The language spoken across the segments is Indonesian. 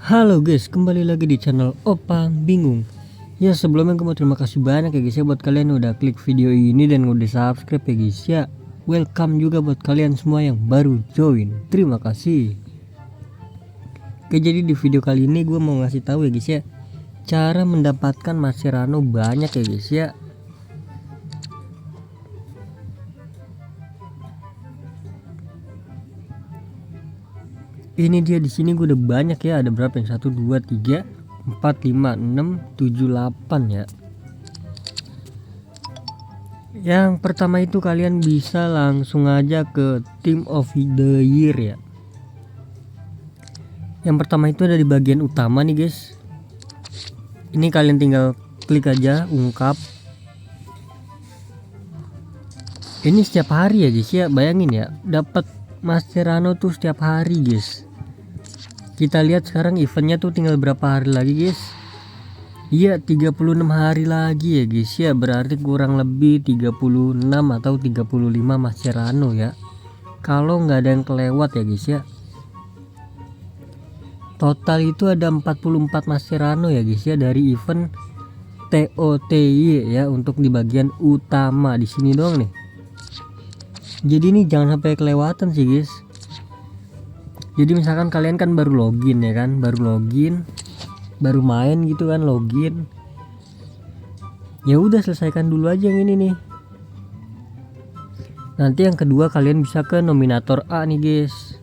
Halo guys, kembali lagi di channel Opa Bingung. Ya sebelumnya gue mau terima kasih banyak ya guys ya buat kalian udah klik video ini dan udah subscribe ya guys ya. Welcome juga buat kalian semua yang baru join. Terima kasih. Oke, jadi di video kali ini gue mau ngasih tahu ya guys ya, cara mendapatkan Mascherano banyak ya guys ya. Ini dia di sini gue udah banyak ya, ada berapa yang 1 2 3 4 5 6 7 8 ya. Yang pertama itu kalian bisa langsung aja ke Team of the Year ya. Yang pertama itu ada di bagian utama nih guys. Ini kalian tinggal klik aja ungkap. Ini setiap hari ya guys ya, bayangin ya, dapat Mascherano tuh setiap hari guys. Kita lihat sekarang eventnya tuh tinggal berapa hari lagi guys. Iya 36 hari lagi ya guys ya, berarti kurang lebih 36 atau 35 Mascherano ya, kalau nggak ada yang kelewat ya guys ya. Total itu ada 44 Mascherano ya guys ya dari event TOTY ya, untuk di bagian utama di sini doang nih. Jadi ini jangan sampai kelewatan sih guys. Jadi misalkan kalian kan baru login ya kan, baru main gitu kan, login. Ya udah selesaikan dulu aja yang ini nih. Nanti yang kedua kalian bisa ke nominator A nih guys.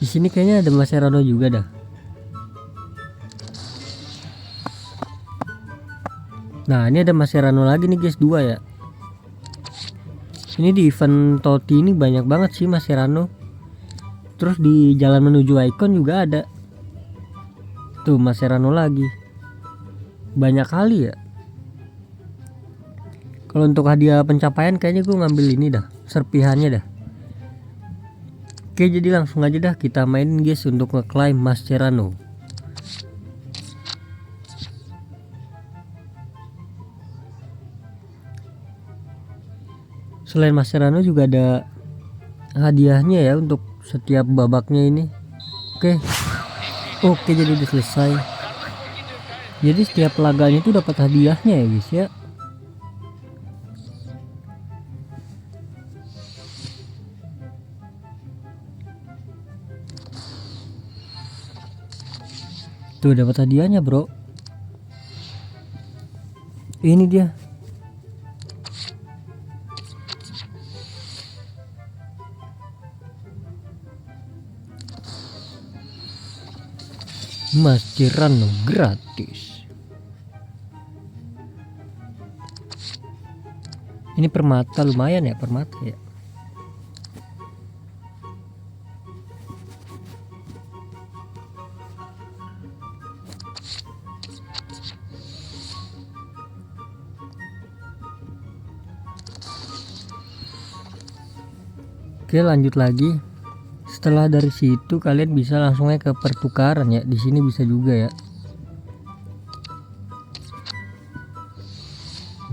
Di sini kayaknya ada Mascherano juga dah. Nah ini ada Mascherano lagi nih guys, 2 ya. Ini di event Toti ini banyak banget sih Mascherano. Terus di jalan menuju icon juga ada. Tuh Mascherano lagi. Banyak kali ya. Kalau untuk hadiah pencapaian kayaknya gue ngambil ini dah, serpihannya dah. Oke, jadi langsung aja dah kita main guys untuk ngeklaim Mascherano. Selain Mascherano juga ada hadiahnya ya untuk setiap babaknya ini. Oke, jadi udah selesai. Jadi setiap laganya itu dapat hadiahnya ya guys ya. Tuh dapat hadiahnya bro. Ini dia. Mascherano gratis. Ini permata lumayan ya, permata ya. Oke, lanjut lagi. Setelah dari situ kalian bisa langsungnya ke pertukaran ya. Di sini bisa juga ya.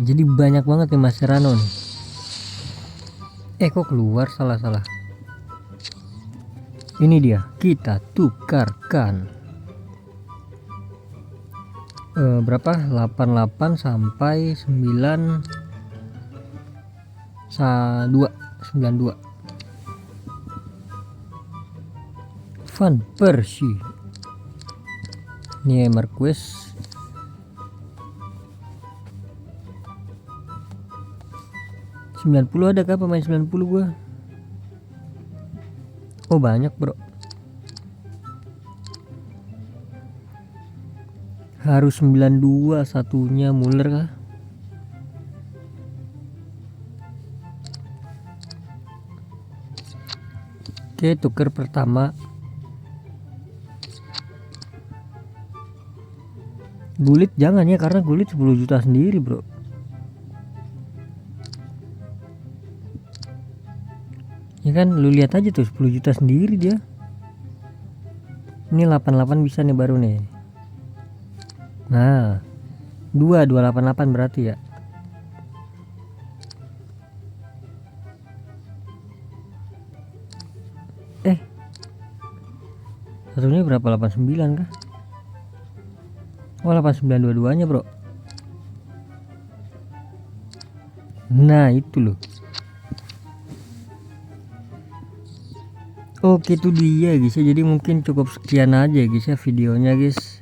Jadi banyak banget nih Mascherano nih. Kok keluar, salah. Ini dia, kita tukarkan. Berapa? 88 sampai 92. Van Persie. Ini Marquez. Ada kah pemain 90 gua? Oh banyak bro. Harus 92 satunya, Muller kah? Oke, tuker pertama. Gulit jangan ya, karena Gulit 10 juta sendiri bro. Ya kan lu lihat aja tuh 10 juta sendiri dia. Ini 88 bisa nih baru nih. Nah 288 berarti ya. Satu ini berapa? 89 kah? Oh 89 dua-duanya bro. Nah itu loh. Oke itu dia guys ya. Jadi mungkin cukup sekian aja guys ya videonya guys.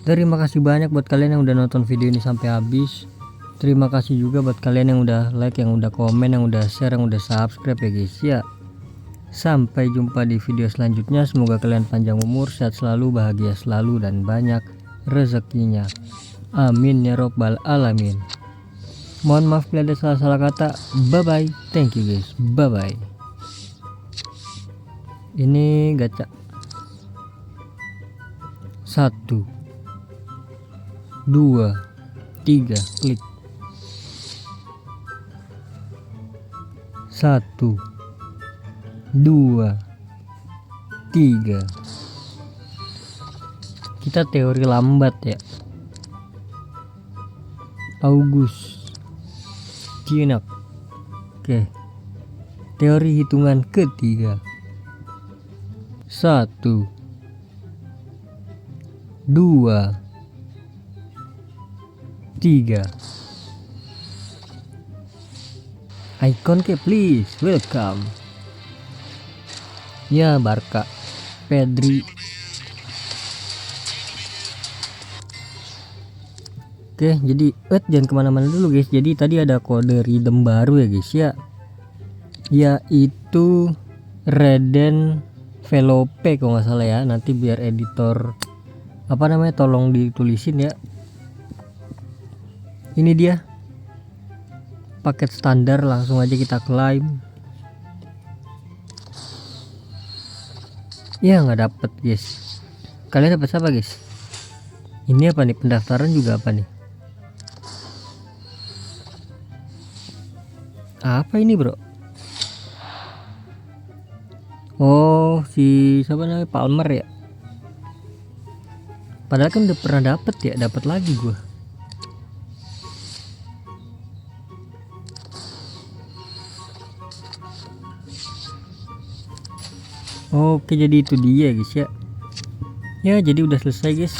Terima kasih banyak buat kalian yang udah nonton video ini sampai habis. Terima kasih juga buat kalian yang udah like, yang udah komen, yang udah share, yang udah subscribe ya guys ya. Sampai jumpa di video selanjutnya. Semoga kalian panjang umur, sehat selalu, bahagia selalu, dan banyak rezekinya. Amin ya robbal alamin. Mohon maaf bila ada salah-salah kata. Bye bye. Thank you guys. Bye bye. Ini gacha. 1 2 3 klik. 1 2 3. Kita teori lambat ya. August Cinak. Oke. Teori hitungan ketiga. 1 2 3. Icon ke please, welcome. Ya Barca, Pedri. Oke, jadi jangan kemana-mana dulu guys. Jadi tadi ada kode redeem baru ya guys ya, yaitu Reden Velope kalau nggak salah ya. Nanti biar editor apa namanya tolong ditulisin ya. Ini dia paket standar, langsung aja kita klaim. Ya nggak dapet guys. Kalian dapat apa guys? Ini apa nih, pendaftaran juga apa nih? Apa ini bro? Oh si siapa namanya, Palmer ya. Padahal kan udah pernah dapet ya, dapat lagi gua. Oke jadi itu dia guys ya. Ya jadi udah selesai guys.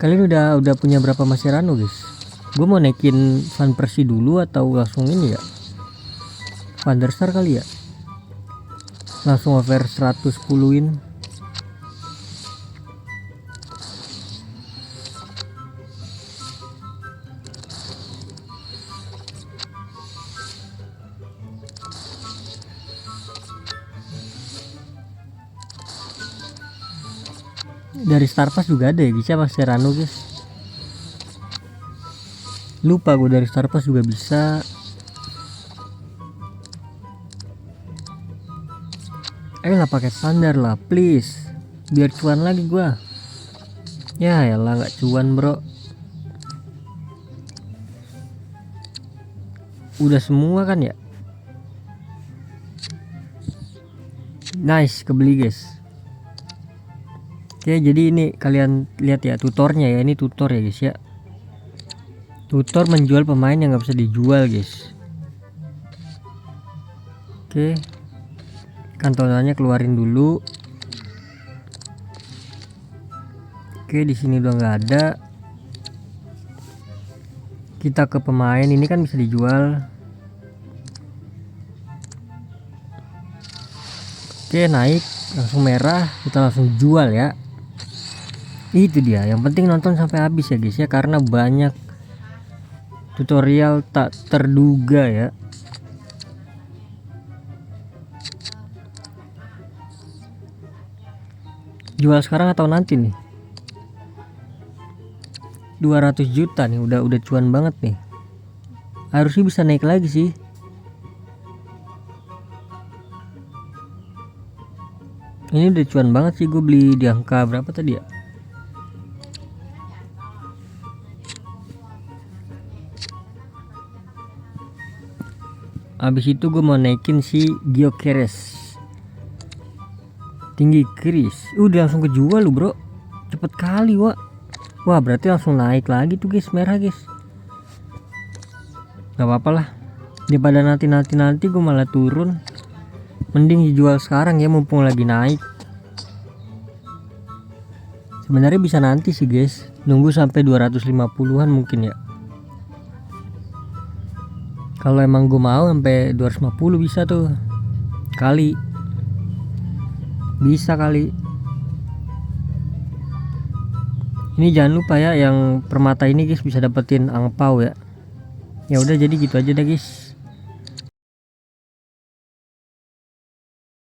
Kalian udah punya berapa Mascherano guys? Gue mau naikin Van Persie dulu atau langsung ini ya, Van der Sar kali ya. Langsung over 110-in. Dari Star Pass juga ada ya bisa Mascherano guys. Lupa gue, dari Star Pass juga bisa. Ayolah pakai standar lah please, biar cuan lagi gua. Ya elah nggak cuan bro. Udah semua kan ya. Nice, kebeli guys. Oke jadi ini kalian lihat ya tutornya ya, ini tutor ya guys ya. Tutor menjual pemain yang nggak bisa dijual guys. Oke, kantonannya keluarin dulu. Oke di sini udah nggak ada. Kita ke pemain, ini kan bisa dijual. Oke naik langsung merah, kita langsung jual ya. Itu dia, yang penting nonton sampai habis ya guys ya, karena banyak tutorial tak terduga ya. Jual sekarang atau nanti nih? 200 juta nih, udah cuan banget nih. Harusnya bisa naik lagi sih. Ini udah cuan banget sih, gue beli di angka berapa tadi ya? Habis itu gue mau naikin si Gyökeres tinggi kris. Udah langsung kejual lu bro, cepet kali wah. Wah berarti langsung naik lagi tuh guys, merah guys. Gak apa-apa lah, Daripada nanti gue malah turun, mending dijual sekarang ya mumpung lagi naik. Sebenarnya bisa nanti sih guys, nunggu sampai 250-an mungkin ya. Kalau emang gue mau sampai 250 bisa tuh. Bisa kali. Ini jangan lupa ya, yang permata ini guys bisa dapetin angpau ya. Ya udah, jadi gitu aja deh guys.